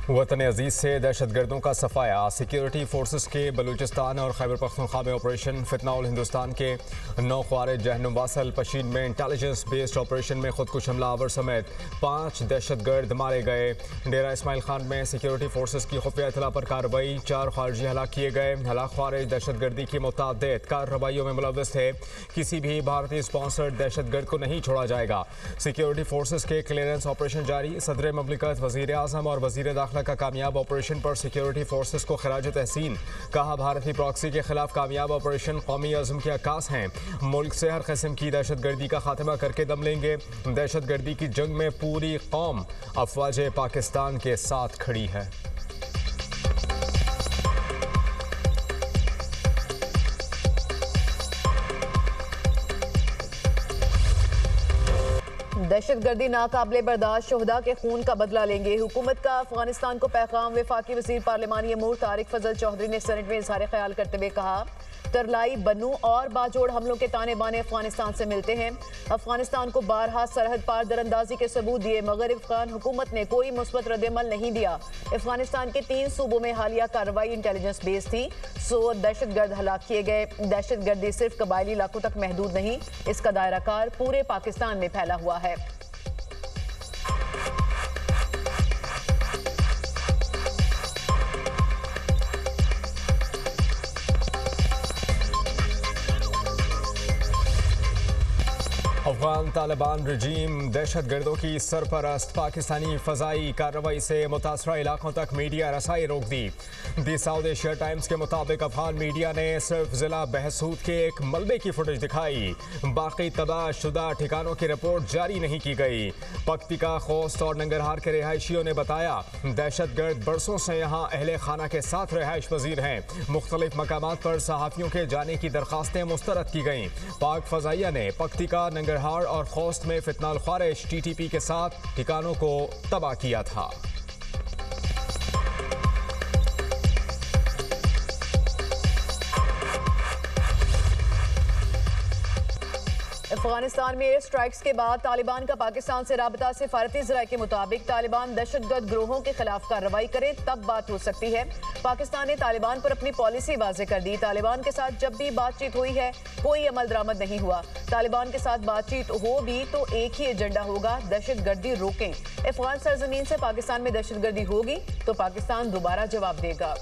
वतन अजीज से दहशतगर्दों का सफाया। सिक्योरिटी फोर्सेस के बलूचिस्तान और खैबर पख्तूनख्वा में ऑपरेशन। फितनाउल हिंदुस्तान के 9 ख्वारिज जहन्नुम वासल पशीन में इंटेलिजेंस बेस्ड ऑपरेशन में खुदकुश हमलावर समेत 5 दहशतगर्द मारे गए। डेरा इस्माइल खान में सिक्योरिटी फोर्सेस की खुफिया इतला पर कार्रवाई। 4 खारजी हलाक किए गए। हलाक ख्वारिज दहशतगर्दी की मुतअद्दिद कार्रवाइयों में मुलव्वस थे। किसी भी भारतीय स्पॉन्सर्ड दहशतगर्द को नहीं छोड़ा जाएगा। सिक्योरिटी फोर्सेस के क्लियरेंस ऑपरेशन जारी। सदर ममलिकत, वजीर आजम और वजीर दाखिला का कामयाब ऑपरेशन पर सिक्योरिटी फोर्सेस को खराज तहसीन। कहा, भारतीय प्रॉक्सी के खिलाफ कामयाब ऑपरेशन कौमी अज़्म के अक्कास हैं। मुल्क से हर किस्म की दहशतगर्दी का खात्मा करके दम लेंगे। दहशतगर्दी की जंग में पूरी कौम अफवाज पाकिस्तान के साथ खड़ी है। दहशतगर्दी नाकाबिले बर्दाश्त, शोहदा के खून का बदला लेंगे। हुकूमत का अफगानिस्तान को पैगाम। वफाकी वज़ीर पार्लिमानी अमूर तारिक फजल चौधरी ने सेनेट में इजहार ख्याल करते हुए कहा, तरलाई, बन्नू और बाजोड़ हमलों के ताने बाने अफगानिस्तान से मिलते हैं। अफगानिस्तान को बारहा सरहद पार दरअंदाजी के सबूत दिए मगर अफगान हुकूमत ने कोई मुस्बत रद्द-ए-अमल नहीं दिया। अफगानिस्तान के 3 सूबों में हालिया कार्रवाई इंटेलिजेंस बेस थी। 100 दहशतगर्द हलाक किए गए। दहशतगर्दी सिर्फ कबायली इलाकों तक महदूद नहीं, इसका दायरा कार पूरे पाकिस्तान में फैला हुआ है। अफगान तालिबान रजीम दहशतगर्दों की सरपरस्त पाकिस्तानी फ़ज़ाई कार्रवाई से मुतासरा इलाकों तक मीडिया रसाई रोक दी। दी साउथ एशिया टाइम्स के मुताबिक अफगान मीडिया ने सिर्फ ज़िला बहसूद के एक मलबे की फुटेज दिखाई। बाकी तबाह शुदा ठिकानों की रिपोर्ट जारी नहीं की गई। पख्तिका, खोस्त और नंगरहार के रिहायशियों ने बताया, दहशतगर्द बरसों से यहाँ अहले खाना के साथ रिहाइश पजीर हैं। मुख्तलिफ मकामात पर सहाफ़ियों के जाने की दरखास्तें मुस्तरद की गईं। पाक फ़ज़ाइया ने पख्तिका, नंगरहार और खोस्त में फितनाल ख्वारिज TTP के साथ ठिकानों को तबाह किया था। अफगानिस्तान में एयर स्ट्राइक्स के बाद तालिबान का पाकिस्तान से राबता। सिफारती ज़राए के मुताबिक तालिबान दहशतगर्द ग्रोहों के खिलाफ कार्रवाई करे तब बात हो सकती है। पाकिस्तान ने तालिबान पर अपनी पॉलिसी वाज़ेह कर दी। तालिबान के साथ जब भी बातचीत हुई है कोई अमल दरामद नहीं हुआ। तालिबान के साथ बातचीत हो भी तो एक ही एजेंडा होगा, दहशतगर्दी रोकें। अफगान सरजमीन से पाकिस्तान में दहशतगर्दी होगी तो पाकिस्तान दोबारा जवाब देगा।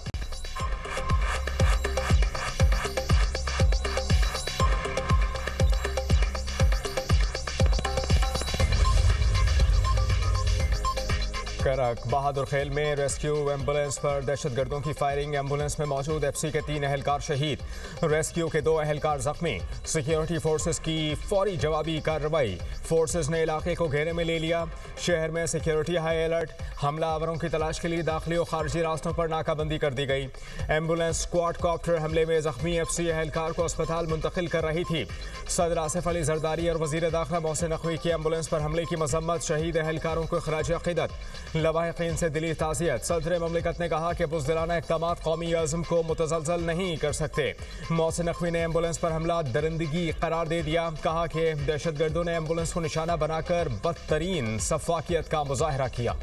करक बहादुर खेल में रेस्क्यू एम्बुलेंस पर दहशतगर्दों की फायरिंग। एम्बुलेंस में मौजूद FC के 3 अहलकार शहीद। रेस्क्यू के 2 अहलकार जख्मी। सिक्योरिटी फोर्सेस की फौरी जवाबी कार्रवाई। फोर्सेस ने इलाके को घेरे में ले लिया। शहर में सिक्योरिटी हाई अलर्ट। हमलावरों की तलाश के लिए दाखिली और खारजी रास्तों पर नाकाबंदी कर दी गई। एम्बुलेंस क्वाडकॉप्टर हमले में जख्मी FC अहलकार को अस्पताल मुंतकिल कर रही थी। सदर आसिफ अली जरदारी और वजीर दाखिला मोहसिन नकवी की एम्बुलेंस पर हमले की मजम्मत। शहीद अहलकारों को खराज अकीदत। लवाहिकीन से दिली ताज़ियत। सदर ममलिकत ने कहा कि बुज़दिलाना इक़दामात कौमी अज़्म को मुतज़लज़ल नहीं कर सकते। मोहसिन नकवी ने एम्बुलेंस पर हमला दरिंदगी करार दे दिया। कहा कि दहशतगर्दों ने एम्बुलेंस को निशाना बनाकर बदतरीन सफ़ाकियत का मुज़ाहरा किया।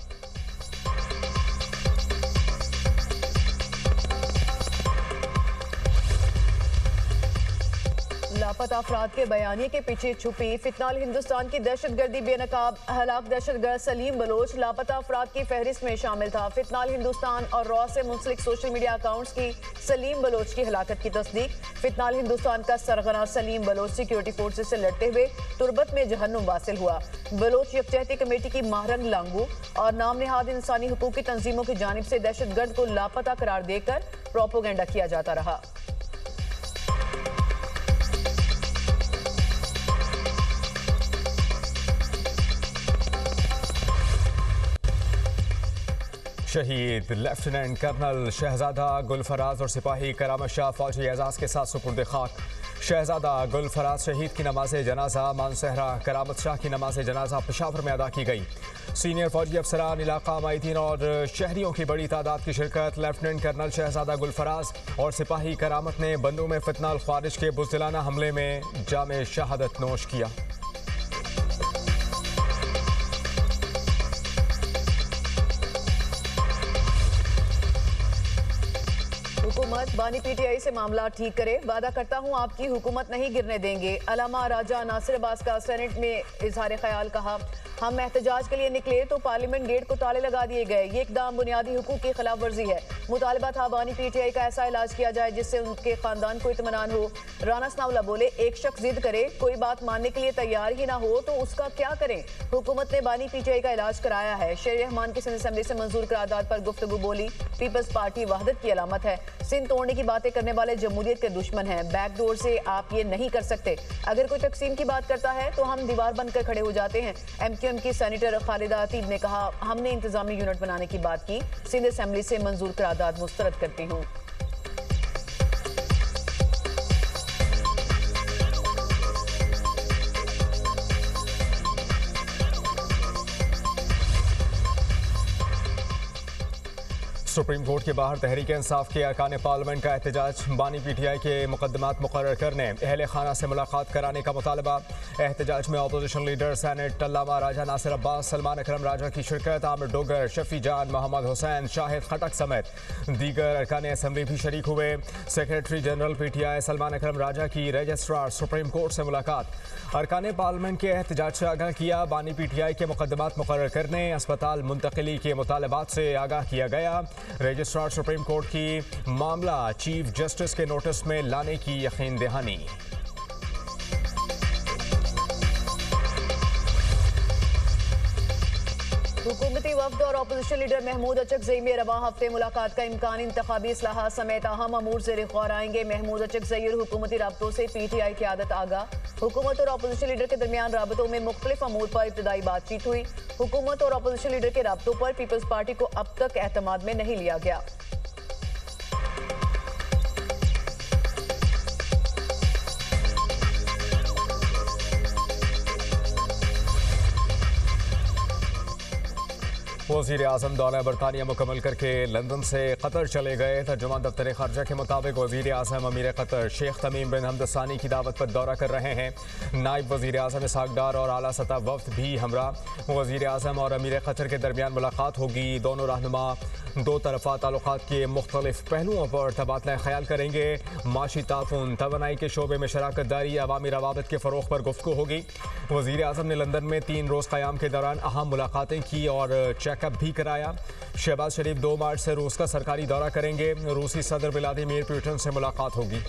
लापता अफराद के बयानिए के पीछे छुपी फितनाल हिंदुस्तान की दहशतगर्दी। बेनकाब हलाक दहशतगर्द सलीम बलोच लापता अफराद की फहरिस्त में शामिल था। फितनाल हिंदुस्तान और रॉ से मुंसलिक सोशल मीडिया अकाउंट्स की सलीम बलोच की हलाकत की तस्दीक। फितनाल हिंदुस्तान का सरगना सलीम बलोच सिक्योरिटी फोर्सेज से लड़ते हुए तुरबत में जहन्नुम वासिल हुआ। बलोच यकजहती कमेटी की माहरन लांगू और नाम निहाद इंसानी हुकूक की तंजीमों की जानिब से दहशतगर्द को लापता करार देकर प्रोपोगेंडा किया जाता रहा। शहीद लेफ्टिनेंट कर्नल शहजादा गुलफराज और सिपाही करामत शाह फौजी एजाज के साथ सुपुर्द खाक। शहजादा गुलफराज शहीद की नमाज जनाजा मानसहरा, करामत शाह की नमाज जनाजा पेशावर में अदा की गई। सीनियर फौजी अफसरान, इलाका माहिदीन और शहरियों की बड़ी तादाद की शिरकत। लेफ्टिनेंट कर्नल शहजादा गुलफराज और सिपाही करामत ने बन्नू में फितनाल ख्वारिज के बुज़दिलाना हमले में जामे शहादत नोश किया। अहमद बानी पीटीआई से मामला ठीक करे, वादा करता हूं आपकी हुकूमत नहीं गिरने देंगे। अलामा राजा नासिर अब्बास का सेनेट में इजहार ख्याल। कहा, हम एहतजाज के लिए निकले तो पार्लियामेंट गेट को ताले लगा दिए गए। ये इकदाम बुनियादी हुकूक की खिलाफ वर्जी है। मुतालबा था बानी पीटीआई का ऐसा इलाज किया जाए जिससे उनके खानदान को इत्मीनान हो। राना सनाउल्लाह बोले, एक शख्स जिद करे, कोई बात मानने के लिए तैयार ही ना हो तो उसका क्या करें। हुकूमत ने बानी पीटीआई का इलाज कराया है। शेर रहमान की सिंध असेंबली से मंजूर करारदाद पर गुफ्तगू बोली, पीपल्स पार्टी वहदत की अलामत है। सिंध तोड़ने की बातें करने वाले जमहूरियत के दुश्मन हैं। बैकडोर से आप ये नहीं कर सकते। अगर कोई तकसीम की बात करता है तो हम दीवार बनकर खड़े हो जाते हैं। एमक्यूएम की सेनेटर खालिदा अतीब ने कहा, हमने इंतजामी यूनिट बनाने की बात की, सिंध असेंबली से मंजूर करारदाद मुस्तरद करती हूँ। सुप्रीम कोर्ट के बाहर तहरीक इंसाफ के अरकान पार्लियामेंट का एहतजाज। बानी पीटीआई के मुकदमात मुकर्रर करने, अहले खाना से मुलाकात कराने का मुतालबा। एहतजाज में अपोजिशन लीडर सेनेट अल्लामा राजा नासिर अब्बास, सलमान अकरम राजा की शिरकत। आमिर डोगर, शफी जान, मोहम्मद हुसैन, शाहिद खटक समेत दीगर अरकान असम्बली भी शरीक हुए। सेक्रेटरी जनरल पीटीआई सलमान अकरम राजा की रजिस्ट्रार सुप्रीम कोर्ट से मुलाकात। अरकान पार्लियामेंट के एहतजाज से आगाह किया। बानी पीटीआई के मुकदमात मुकर्रर करने, अस्पताल मुंतकिली के मुतालबात से आगाह किया गया। रजिस्ट्रार सुप्रीम कोर्ट की मामला चीफ जस्टिस के नोटिस में लाने की यकीन दहानी। हुकूमती वफ्द और अपोजिशन लीडर महमूद अचकजई में रवा हफ्ते मुलाकात का इम्कान। इंतखाबी इस्लाहात समेत अहम अमूर ज़ेर गौर आएंगे। महमूद अचकजई और हुकूमती राबतों से पीटीआई की आदत आगाह। हुकूमत और अपोजिशन लीडर के दरमियान राबतों में मुख्तलिफ अमूर पर इब्तदाई बातचीत हुई। हुकूमत और अपोजिशन लीडर के राबतों पर पीपल्स पार्टी को अब तक एतमाद में नहीं लिया गया। वज़ीर आज़म दौरा बरतानिया मुकम्मल करके लंदन से कतर चले गए। तर्जुमान दफ्तर खारजा के मुताबिक वज़ीर आज़म अमीर कतर शेख तमीम बिन हमद सानी की दावत पर दौरा कर रहे हैं। नायब वज़ीर आज़म इसहाक डार और आला सतह वफ्द भी हमरा। वज़ीर आज़म और अमीर कतर के दरमियान मुलाकात होगी। दोनों रहनुमा दो तरफ़ा ताल्लुकात के मुख्तलिफ पहलुओं पर तबादला ख्याल करेंगे। माशी ताउन, तवानाई के शोबे में शराकत दारी, अवामी रवाबत के फ़रोग़ पर गुफ्तगू होगी। वज़ीर आज़म ने लंदन में 3 रोज़ क़याम के दौरान अहम मुलाकातें की और चेकअप भी कराया। शहबाज शरीफ 2 मार्च से रूस का सरकारी दौरा करेंगे। रूसी सदर व्लादिमीर पुतिन से मुलाकात होगी।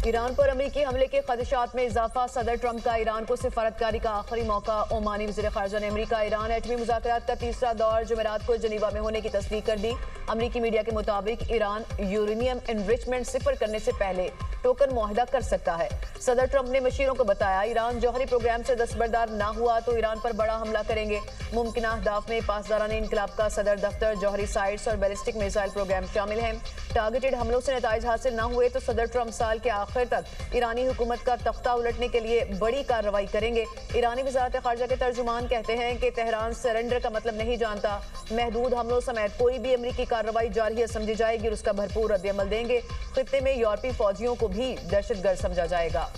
ईरान पर अमेरिकी हमले के खदशात में इजाफा। सदर ट्रंप का ईरान को सिफारतकारी का आखिरी मौका। ओमानी वज़ीर ख़ारजा ने अमेरिका ईरान एटमी मुज़ाकरात का तीसरा दौर जुमेरात को जनीवा में होने की तस्दीक कर दी। अमेरिकी मीडिया के मुताबिक ईरान यूरेनियम एनरिचमेंट सिफर करने से पहले टोकन मुआहदा कर सकता है। सदर ट्रंप ने मशीरों को बताया, ईरान जौहरी प्रोग्राम से दस्तबरदार ना हुआ तो ईरान पर बड़ा हमला करेंगे। मुमकिन अहदाफ में पासदाराने इनकलाब का सदर दफ्तर, जौहरी साइट्स और बैलिस्टिक मिसाइल प्रोग्राम शामिल हैं। टारगेटेड हमलों से नताइज हासिल न हुए तो सदर ट्रंप साल के आखिर तक ईरानी हुकूमत का तख्ता उलटने के लिए बड़ी कार्रवाई करेंगे। ईरानी वज़ारत ख़ारजा के तर्जुमान कहते हैं कि तेहरान सरेंडर का मतलब नहीं जानता। महदूद हमलों समेत कोई भी अमरीकी कार्रवाई जारी समझी जाएगी और उसका भरपूर रद्द अमल देंगे। खित्ते में यूरोपीय फौजियों को भी दहशतगर्द समझा जाएगा।